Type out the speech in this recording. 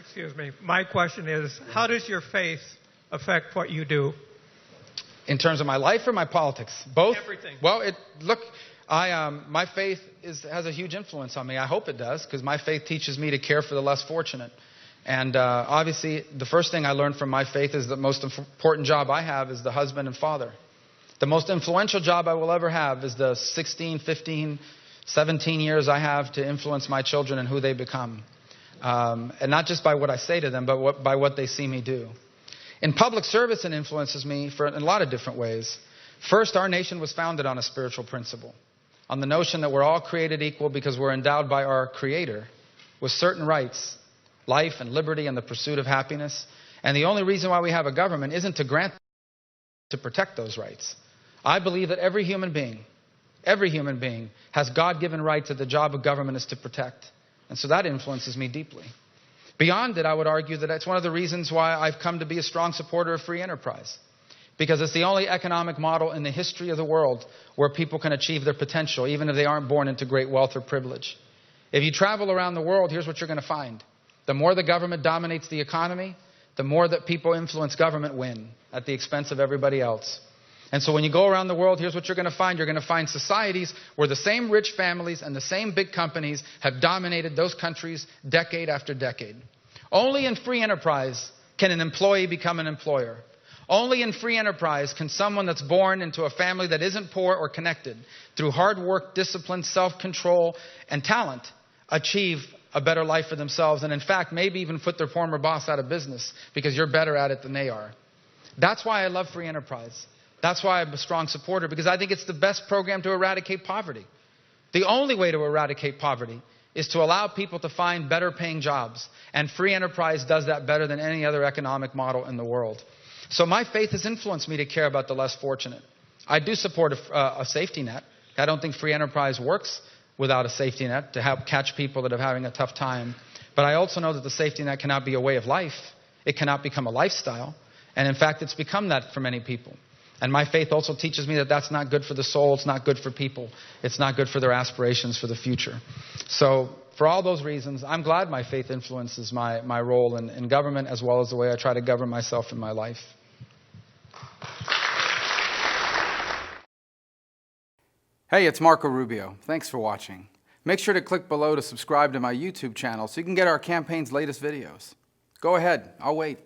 Excuse me. My question is, how does your faith affect what you do? In terms of my life or my politics? Both? Everything. Well, my faith has a huge influence on me. I hope it does, because my faith teaches me to care for the less fortunate. And obviously, the first thing I learned from my faith is the most important job I have is the husband and father. The most influential job I will ever have is the 16, 15, 17 years I have to influence my children and who they become. And not just by what I say to them, but by what they see me do. In public service, it influences me in a lot of different ways. First, our nation was founded on a spiritual principle, on the notion that we're all created equal because we're endowed by our Creator with certain rights, life and liberty and the pursuit of happiness. And the only reason why we have a government isn't to grant, to protect those rights. I believe that every human being has God-given rights that the job of government is to protect. And so that influences me deeply. Beyond it, I would argue that it's one of the reasons why I've come to be a strong supporter of free enterprise. Because it's the only economic model in the history of the world where people can achieve their potential, even if they aren't born into great wealth or privilege. If you travel around the world, here's what you're going to find. The more the government dominates the economy, the more that people influence government win at the expense of everybody else. And so when you go around the world, here's what you're going to find. You're going to find societies where the same rich families and the same big companies have dominated those countries decade after decade. Only in free enterprise can an employee become an employer. Only in free enterprise can someone that's born into a family that isn't poor or connected, through hard work, discipline, self-control, and talent, achieve a better life for themselves, and in fact, maybe even put their former boss out of business because you're better at it than they are. That's why I love free enterprise. That's why I'm a strong supporter, because I think it's the best program to eradicate poverty. The only way to eradicate poverty is to allow people to find better paying jobs. And free enterprise does that better than any other economic model in the world. So my faith has influenced me to care about the less fortunate. I do support a safety net. I don't think free enterprise works without a safety net to help catch people that are having a tough time. But I also know that the safety net cannot be a way of life. It cannot become a lifestyle. And in fact, it's become that for many people. And my faith also teaches me that that's not good for the soul. It's not good for people. It's not good for their aspirations for the future. So for all those reasons, I'm glad my faith influences my role in government as well as the way I try to govern myself in my life. Hey, it's Marco Rubio. Thanks for watching. Make sure to click below to subscribe to my YouTube channel so you can get our campaign's latest videos. Go ahead, I'll wait.